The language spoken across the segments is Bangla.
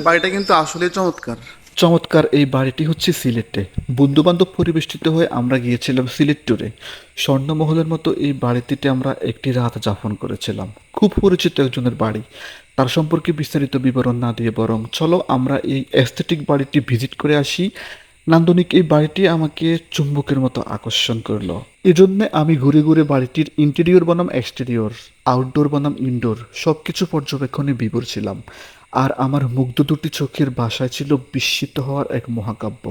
বাড়িটা কিন্তু আসলে চমৎকার। চমৎকার এই বাড়িটি হচ্ছে সিলেটে। বন্ধুবান্ধব পরিবেষ্টিত হয়ে আমরা গিয়েছিলাম সিলেট ট্যুরে। স্বর্ণমহলের মতো এই বাড়িটিতে আমরা একটি রাত যাপন করেছিলাম। খুব পরিচিত একজনের বাড়ি। তার সম্পর্কে বিস্তারিত বিবরণ না দিয়ে বরং চলো আমরা এই অ্যাস্থেটিক বাড়িটি ভিজিট করে আসি। নান্দনিক এই বাড়িটি আমাকে চুম্বকের মতো আকর্ষণ করলো। এজন্যে আমি ঘুরে ঘুরে বাড়িটির ইন্টেরিয়র বনাম এক্সটেরিয়র, আউটডোর বনাম ইনডোর সব কিছু পর্যবেক্ষণে বিভোর ছিলাম। আর আমার মুগ্ধ দুটি চোখের ভাষায় ছিল বিস্মিত হওয়ার এক মহাকাব্য।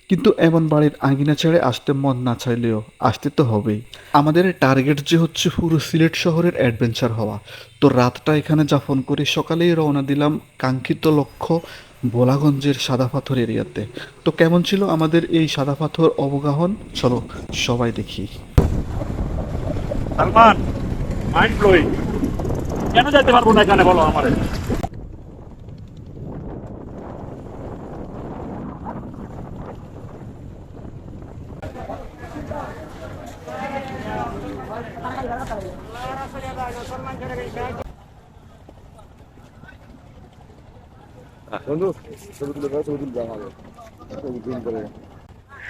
কিন্তু এমন বাড়ির আঙ্গিনা ছেড়ে আসতে মন না চাইলেও আসতে তো হবেই। আমাদের টার্গেট যে হচ্ছে পুরো সিলেট শহরের অ্যাডভেঞ্চার হওয়া। তো রাতটা এখানে যাপন করে সকালেই রওনা দিলাম কাঙ্ক্ষিত লক্ষ্য ভোলাগঞ্জের সাদা পাথর এরিয়াতে। তো কেমন ছিল আমাদের এই সাদা পাথর অবগাহন, চলো সবাই দেখি। Salman, mind blowing. কেন যাইতে পারবো না এখানে বলো আমারে?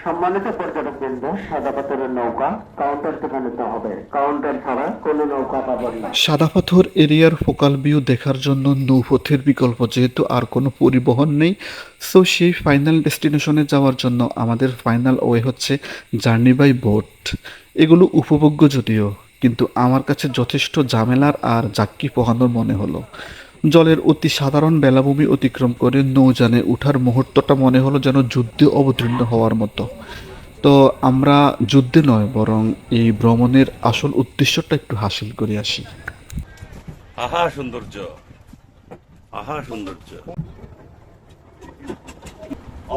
সম্মানিত পর্যটকবৃন্দ, সাদা পাথরের নৌকা কাউন্টার থেকে নিতে হবে। কাউন্টার ছাড়া কোনো নৌকা পাবেন না। সাদা পাথর এরিয়ার ফোকাল ভিউ দেখার জন্য নৌপথের বিকল্প যেহেতু আর কোনো পরিবহন নেই, সো সেই ফাইনাল ডেস্টিনেশনে যাওয়ার জন্য আমাদের ফাইনাল ওয়ে হচ্ছে জার্নি বাই বোট। এগুলো উপভোগ্য যদিও, কিন্তু আমার কাছে যথেষ্ট ঝামেলার আর জাক্কি পোহানোর মনে হলো। জলের অতি সাধারণ বেলাভূমি অতিক্রম করে নৌযানে ওঠার মুহূর্তটা মনে হলো যেন যুদ্ধে অবতীর্ণ হওয়ার মতো। তো আমরা যুদ্ধে নয় বরং এই ভ্রমণের আসল উদ্দেশ্যটা একটু হাসিল করে আসি। আহা সৌন্দর্য, আহা সৌন্দর্য।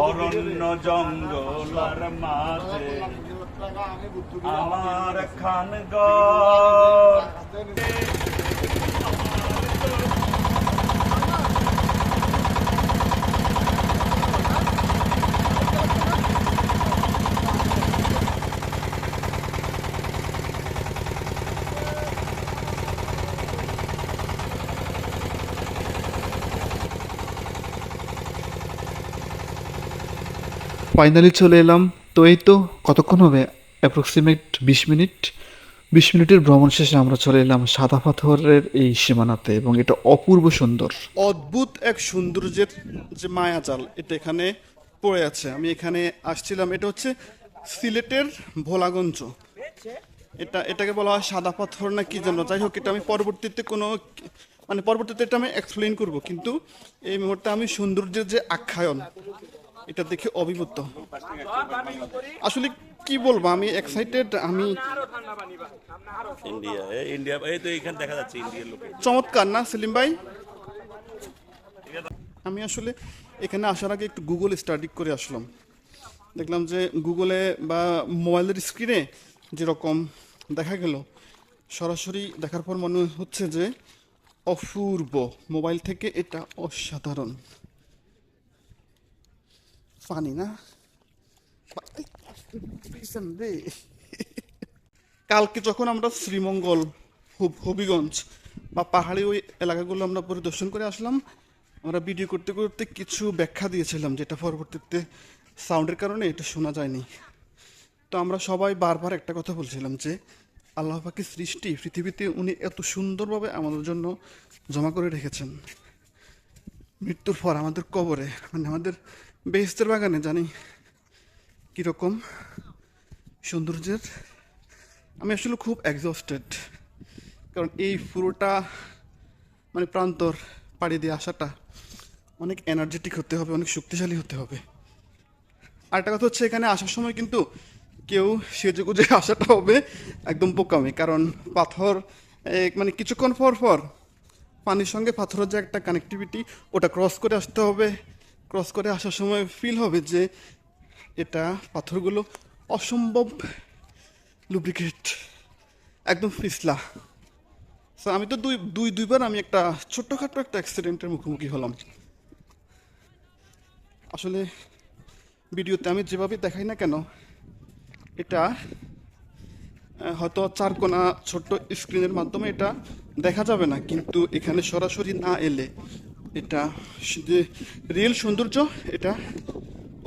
অরণ্য জঙ্গলার মাঝে আমার খানগর। ফাইনালি চলে এলাম। তো এই তো কতক্ষণ হবে, অ্যাপ্রক্সিমেট 20 মিনিট। 20 মিনিটের ভ্রমণ শেষে আমরা চলে এলাম সাদা পাথরের এই সীমানাতে এবং এটা অপূর্ব সুন্দর। অদ্ভুত এক সৌন্দর্যের যে মায়াজাল এটা এখানে পড়ে আছে। আমি এখানে আসছিলাম, এটা হচ্ছে সিলেটের ভোলাগঞ্জ। এটাকে বলা হয় সাদা পাথর না কি জন্য, যাই হোক এটা আমি পরবর্তীতে পরবর্তীতে এটা আমি এক্সপ্লেইন করব, কিন্তু এই মুহূর্তে আমি সৌন্দর্যের যে আখ্যায়ন এটা দেখে অভিভূত। আসলে কি বলবো, আমি এক্সাইটেড। আমি ইন্ডিয়া, ইন্ডিয়া, এই তো এখানে দেখা যাচ্ছে ইন্ডিয়ার লোক। চমৎকার না সেলিম ভাই? আমি আসলে এখানে আসার আগে একটু গুগল স্টাডি করে আসলাম। দেখলাম যে গুগলে বা মোবাইলের স্ক্রিনে যেরকম দেখা গেল, সরাসরি দেখার পর মনে হচ্ছে যে অপূর্ব। মোবাইল থেকে এটা অসাধারণ। ফানি না? রে, কালকে যখন আমরা শ্রীমঙ্গল, হবিগঞ্জ বা পাহাড়ি ওই এলাকাগুলো আমরা পরিদর্শন করে আসলাম, আমরা ভিডিও করতে করতে কিছু ব্যাখ্যা দিয়েছিলাম যেটা পরবর্তীতে সাউন্ডের কারণে এটা শোনা যায়নি। তো আমরা সবাই বারবার একটা কথা বলছিলাম যে আল্লাহ পাকের সৃষ্টি পৃথিবীতে উনি এত সুন্দরভাবে আমাদের জন্য জমা করে রেখেছেন। মৃত্যুর পর আমাদের কবরে, আমাদের বেহেশতের বাগানে জানি কীরকম সৌন্দর্যের। আমি আসলে খুব এক্সস্টেড, কারণ এই পুরোটা প্রান্তর পাড়ি দিয়ে আসাটা অনেক এনার্জেটিক হতে হবে, অনেক শক্তিশালী হতে হবে। আরেকটা কথা হচ্ছে, এখানে আসার সময় কিন্তু কেউ সেজেগুজে আসাটা হবে একদম বোকামি, কারণ পাথর কিছুক্ষণ পর পর পানির সঙ্গে পাথরের যে একটা কানেক্টিভিটি, ওটা ক্রস করে আসতে হবে। ক্রস করে আসার সময় ফিল হবে যে এটা পাথরগুলো অসম্ভব লুব্রিকেট, একদম পিছলা। সো আমি তো দুইবার আমি একটা ছোট্টখাটো একটা অ্যাক্সিডেন্টের মুখোমুখি হলাম। আসলে ভিডিওতে আমি যেভাবে দেখাই না কেন, এটা হয়তো চারকোনা ছোট্ট স্ক্রিনের মাধ্যমে এটা দেখা যাবে না, কিন্তু এখানে সরাসরি না এলে এটা যে রিয়েল সৌন্দর্য এটা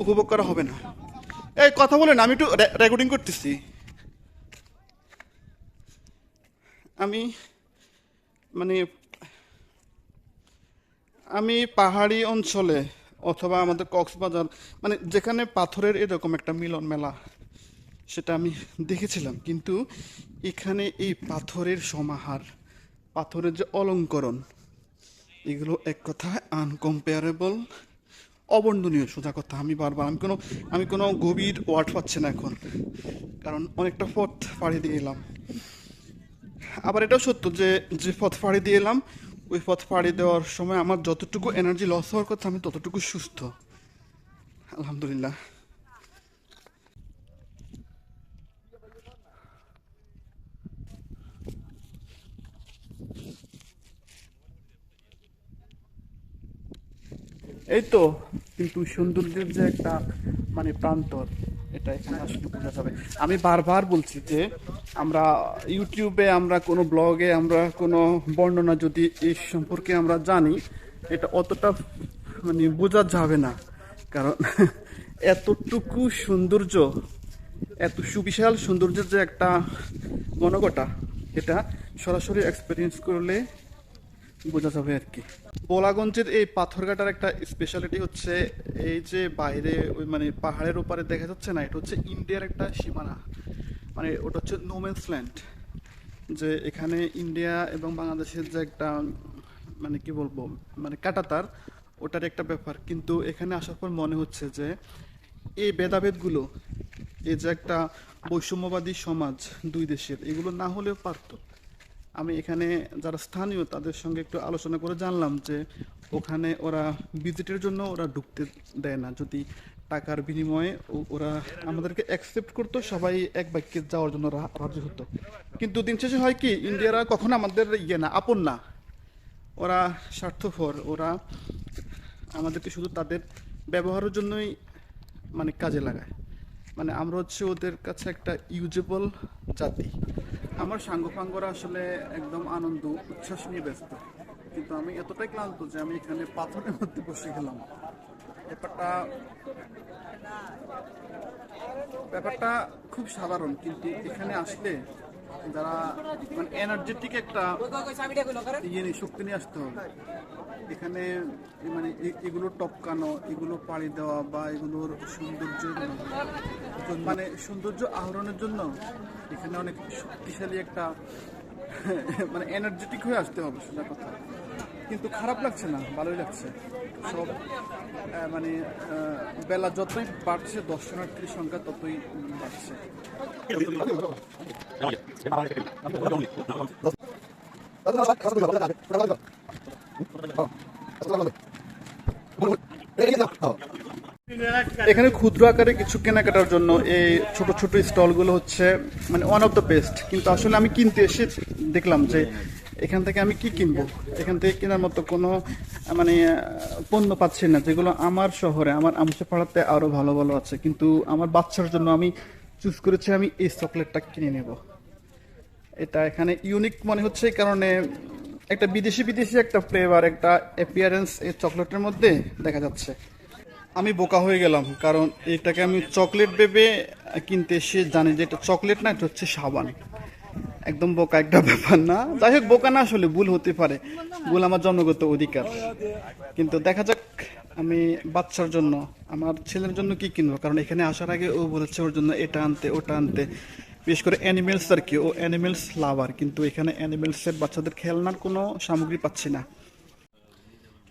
উপভোগ করা হবে না। এই কথা বলেন, আমি একটু রেকর্ডিং করতেছি। আমি মানে আমি পাহাড়ি অঞ্চলে অথবা আমাদের কক্সবাজার মানে যেখানে পাথরের এরকম একটা মিলন মেলা সেটা আমি দেখেছিলাম, কিন্তু এখানে এই পাথরের সমাহার, পাথরের যে অলঙ্করণ, এগুলো এক কথায় আনকম্পেয়ারেবল, অবর্ণনীয়। সোজা কথা, আমি বারবার আমি কোনো গভীর ওয়ার্ড পাচ্ছি না এখন, কারণ অনেকটা পথ পাড়ি দিয়ে এলাম। আবার এটাও সত্য যে যে পথ পাড়ি দিয়ে এলাম ওই পথ পাড়ি দেওয়ার সময় আমার যতটুকু এনার্জি লস হওয়ার কথা আমি ততটুকু সুস্থ, আলহামদুলিল্লাহ। এই তো, কিন্তু সৌন্দর্যের যে একটা মানে প্রান্তর, এটা এখানে আসলে বোঝা যাবে। আমি বারবার বলছি যে আমরা ইউটিউবে, আমরা কোনো ব্লগে, আমরা কোনো বর্ণনা যদি এই সম্পর্কে আমরা জানি, এটা অতটা মানে বোঝা যাবে না, কারণ এতটুকু সৌন্দর্য, এত সুবিশাল সৌন্দর্যের যে একটা মনোগতা, এটা সরাসরি এক্সপিরিয়েন্স করলে বোঝা যাবে আর কি। বোলাগঞ্জের এই পাথরঘাটার একটা স্পেশালিটি হচ্ছে এই যে বাইরে ওই মানে পাহাড়ের ওপারে দেখা যাচ্ছে না, এটা হচ্ছে ইন্ডিয়ার একটা সীমানা, মানে ওটা হচ্ছে নোম্যান্স ল্যান্ড। যে এখানে ইন্ডিয়া এবং বাংলাদেশের যে একটা মানে কি বলবো মানে কাঁটাতার, ওটার একটা ব্যাপার। কিন্তু এখানে আসার পর মনে হচ্ছে যে এই ভেদাভেদগুলো, এই যে একটা বৈষম্যবাদী সমাজ দুই দেশের, এগুলো না হলেও পারতো। আমি এখানে যারা স্থানীয় তাদের সঙ্গে একটু আলোচনা করে জানলাম যে ওখানে ওরা ভিজিটের জন্য ওরা ঢুকতে দেয় না, যদি টাকার বিনিময়ে ওরা আমাদেরকে অ্যাকসেপ্ট করতো, সবাই এক বাক্যে যাওয়ার জন্য রাজি হতো। কিন্তু দিন শেষে হয় কি, ইন্ডিয়ারা কখনো আমাদের না, আপন না, ওরা স্বার্থপর, ওরা আমাদেরকে শুধু তাদের ব্যবহারের জন্যই মানে কাজে লাগায়। মানে আমরা হচ্ছে ওদের কাছে একটা ইউজেবল জাতি। আমার সাঙ্গপাঙ্গরা আসলে একদম আনন্দ উচ্ছ্বাস নিয়ে ব্যস্ত, কিন্তু আমি এতটাই ক্লান্ত যে আমি এখানে পাথরের মধ্যে বসে গেলাম। ব্যাপারটা খুব সাধারণ, কিন্তু এখানে আসলে যারা মানে এনার্জেটিক একটা শক্তি নিয়ে আসতে হবে। এখানে মানে এগুলো টপকানো, এগুলো পাড়ি দেওয়া বা এগুলোর সৌন্দর্যের মানে সৌন্দর্য আহরণের জন্য এখানে অনেক শক্তিশালী একটা মানে এনার্জেটিক হয়ে আসতে হবে, সেটা কথা। কিন্তু খারাপ লাগছে না, ভালোই লাগছে সব। মানে বেলা যতই বাড়ছে দর্শনার্থীর সংখ্যা ততই বাড়ছে। এখানে ক্ষুদ্র আকারে কিছু কেনাকাটার জন্য এই ছোট ছোট স্টলগুলো হচ্ছে মানে ওয়ান অফ দ্য বেস্ট। কিন্তু আসলে আমি কিনতে এসে দেখলাম যে এখান থেকে আমি কি কিনবো, এখান থেকে কেনার মতো কোনো মানে পণ্য পাচ্ছি না, যেগুলো আমার শহরে, আমার আমসেপাড়াতে আরো ভালো ভালো আছে। কিন্তু আমার বাচ্চার জন্য আমি চুজ করেছি আমি এই চকলেটটা কিনে নেব। এটা এখানে ইউনিক মনে হচ্ছে, এই কারণে একটা বিদেশি একটা ফ্লেভার, একটা অ্যাপিয়ারেন্স এই চকলেটের মধ্যে দেখা যাচ্ছে। আমি বোকা হয়ে গেলাম, কারণ এটাকে আমি চকলেট ভেবে কিনতে এসে জানি যে এটা চকলেট না, এটা হচ্ছে সাবান। একদম বোকা একটা ব্যাপার না? যাই হোক, বোকা না, আসলে ভুল হতে পারে, ভুল আমার জন্মগত অধিকার। কিন্তু দেখা যাক আমি বাচ্চার জন্য, আমার ছেলের জন্য কি কিনবো, কারণ এখানে আসার আগে ও বলেছে ওর জন্য এটা আনতে ওটা আনতে, বিশেষ করে অ্যানিমেলস আর কি, ও অ্যানিমেলস লাভার। কিন্তু এখানে অ্যানিমেলসের বাচ্চাদের খেলনার কোনো সামগ্রী পাচ্ছি না।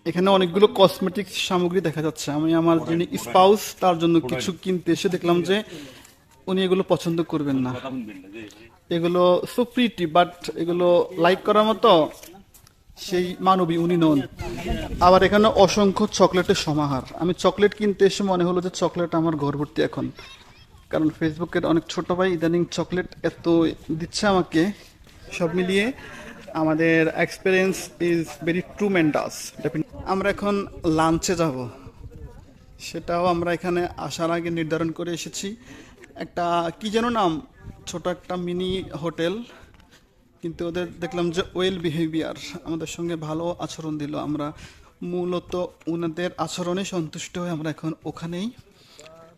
এখানে অনেকগুলো কসমেটিক্স সামগ্রী দেখা যাচ্ছে। আমি আমার যিনি স্পাউস তার জন্য কিছু কিনতে এসে দেখলাম যে উনি এগুলো পছন্দ করবেন না। এগুলো সো প্রিটি, বাট এগুলো লাইক করার মতো সেই মানবী উনি নন। আবার এখানে অসংখ্য চকলেটের সমাহার। আমি চকলেট কিনতে এসে মনে হলো যে চকলেট আমার ঘর ভর্তি এখন, কারণ ফেসবুকের অনেক ছোট ভাই ইদানিং চকলেট এত দিচ্ছে আমাকে। সব মিলিয়ে আমাদের এক্সপিরিয়েন্স ইজ ভেরি ট্রুমেন্ডাস। আমরা এখন লাঞ্চে যাব, সেটাও আমরা এখানে আসার আগে নির্ধারণ করে এসেছি। একটা কি যেন নাম, ছোট একটা মিনি হোটেল, কিন্তু ওদের দেখলাম যে ওয়েল বিহেভিয়ার, আমাদের সঙ্গে ভালো আচরণ দিল। আমরা মূলত ওনাদের আচরণে সন্তুষ্ট হয়ে আমরা এখন ওখানেই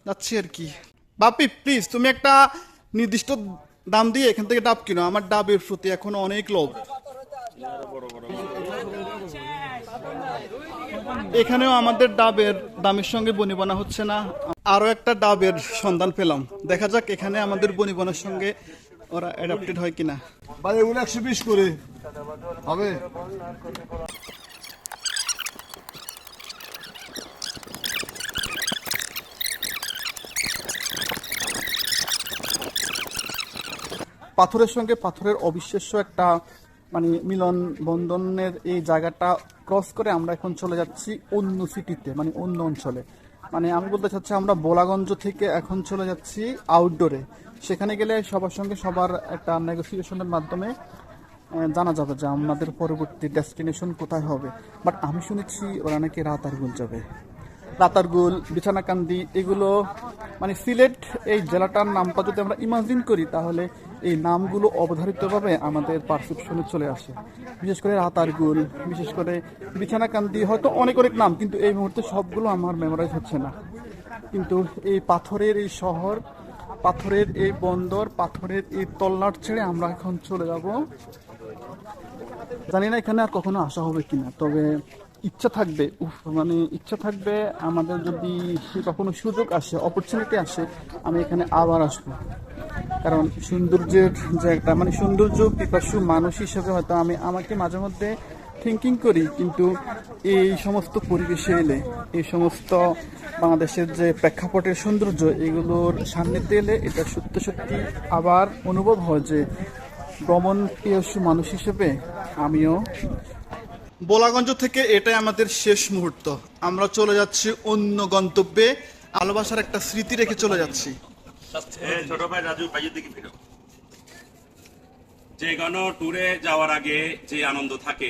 যাচ্ছি আর কি। বাপি প্লিজ তুমি একটা নির্দিষ্ট দাম দিয়ে এখান থেকে ডাব কিনো, আমার ডাবের প্রতি এখন অনেক লোভ। এখানেও আমাদের ডাবের দামের সঙ্গে বনিবনা হচ্ছে না। আরো একটা ডাবের সন্ধান পেলাম, দেখা যাক এখানে আমাদের বনিবনার সঙ্গে ওরা অ্যাডাপ্টেড হয় কিনা। ভাই এগুলো 120 করে হবে। পাথরের সঙ্গে পাথরের অবিশ্বাস্য একটা মানে মিলন বন্ধনের এই জায়গাটা ক্রস করে আমরা এখন চলে যাচ্ছি অন্য সিটিতে, মানে অন্য অঞ্চলে। মানে আমি বলতে চাচ্ছি আমরা বোলাগঞ্জ থেকে এখন চলে যাচ্ছি আউটডোরে। সেখানে গেলে সবার সঙ্গে সবার একটা নেগোসিয়েশনের মাধ্যমে জানা যাবে যে আমাদের পরবর্তী ডেস্টিনেশন কোথায় হবে। বাট আমি শুনেছি ওরা নাকি রাতারগুল যাবে। রাতারগুল, বিছানাকান্দি, এগুলো মানে সিলেট এই জেলাটার নামটা যদি আমরা ইমাজিন করি তাহলে এই নামগুলো অবধারিতভাবে আমাদের পারসেপশনে চলে আসে। বিশেষ করে রাতারগুল, বিশেষ করে বিছানাকান্দি, হয়তো অনেক অনেক নাম, কিন্তু এই মুহূর্তে সবগুলো আমার মেমোরাইজ হচ্ছে না। কিন্তু এই পাথরের এই শহর, পাথরের এই বন্দর, পাথরের এই তল্লাট ছেড়ে আমরা এখন চলে যাব। জানি না এখানে আর কখনো আসা হবে কিনা, তবে ইচ্ছা থাকবে, মানে ইচ্ছা থাকবে আমাদের যদি কখনো সুযোগ আসে, অপরচুনিটি আসে, আমি এখানে আবার আসবো। কারণ সৌন্দর্যের যে একটা মানে সৌন্দর্য পিপাসু মানুষ হিসেবে হয়তো আমাকে মাঝে মধ্যে থিঙ্কিং করি, কিন্তু এই সমস্ত পরিবেশে এলে, এই সমস্ত বাংলাদেশের যে প্রেক্ষাপটের সৌন্দর্য, এগুলোর সান্নিধ্যে এলে এটা সত্যি সত্যি আবার অনুভব হয় যে ভ্রমণ প্রিয়সু মানুষ হিসেবে আমিও। বোলাগঞ্জ থেকে এটাই আমাদের শেষ মুহূর্ত, আমরা চলে যাচ্ছি অন্য গন্তব্যে। ভালোবাসার একটা স্মৃতি রেখে চলে যাচ্ছি। ছোট ভাই রাজু ভাইয়ের দিকে ফিরো। যে কোনো ট্যুরে যাওয়ার আগে যে আনন্দ থাকে,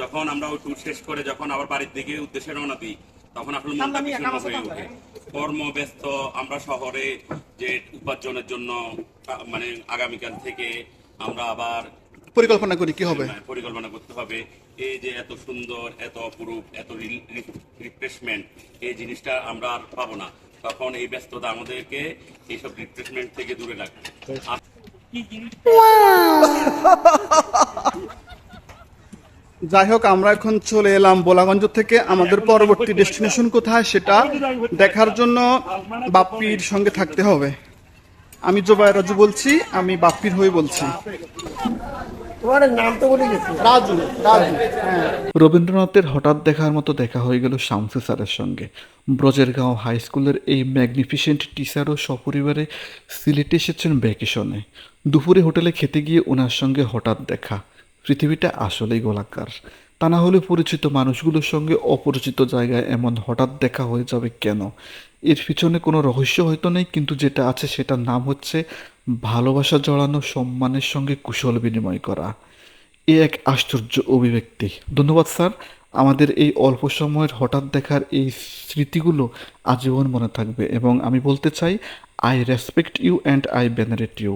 যখন আমরা ওই ট্যুর শেষ করে যখন আবার বাড়ির দিকে উদ্দেশ্যে রওনা দিই, তখন আসলে মনটা বিষণ্ণ হয়ে ওঠে। কর্মব্যস্ত আমরা শহরে যে উপার্জনের জন্য মানে আগামীকাল থেকে আমরা আবার পরিকল্পনা করি কি হবে, পরিকল্পনা করতে হবে। এই যে এত সুন্দর, এত অপরূপ, এত রিফ্রেশমেন্ট, এই জিনিসটা আমরা আর পাবো না। তখন এই ব্যস্ততা আমাদেরকে এইসব রিফ্রেশমেন্ট থেকে দূরে রাখবে। যাই হোক, আমরা এখন চলে এলাম বোলাগঞ্জ থেকে। আমাদের পরবর্তী ডেস্টিনেশন কোথায় সেটা দেখার জন্য বাপ্পির সঙ্গে থাকতে হবে। আমি জোবাই রাজু বলছি, আমি বাপ্পির হয়ে বলছি। রাজু, রাজু, হ্যাঁ। রবীন্দ্রনাথের হঠাৎ দেখার মতো দেখা হয়ে গেল শামসু স্যারের সঙ্গে। ব্রজেরগাঁও হাই স্কুলের এই ম্যাগনিফিসেন্ট টিচারও সপরিবারে সিলেটে এসেছেন ভ্যাকেশনে। দুপুরে হোটেলে খেতে গিয়ে ওনার সঙ্গে হঠাৎ দেখা। পৃথিবীটা আসলেই গোলাকার। তা না হলে পরিচিত মানুষগুলোর সঙ্গে অপরিচিত জায়গায় এমন হঠাৎ দেখা হয়ে যাবে কেন? এর পিছনে কোনো রহস্য হয়তো নেই, কিন্তু যেটা আছে সেটার নাম হচ্ছে ভালোবাসা জড়ানো সম্মানের সঙ্গে কুশল বিনিময় করা। এ এক আশ্চর্য অভিব্যক্তি। ধন্যবাদ স্যার, আমাদের এই অল্প সময়ের হঠাৎ দেখার এই স্মৃতিগুলো আজীবন মনে থাকবে, এবং আমি বলতে চাই I respect you and I venerate you.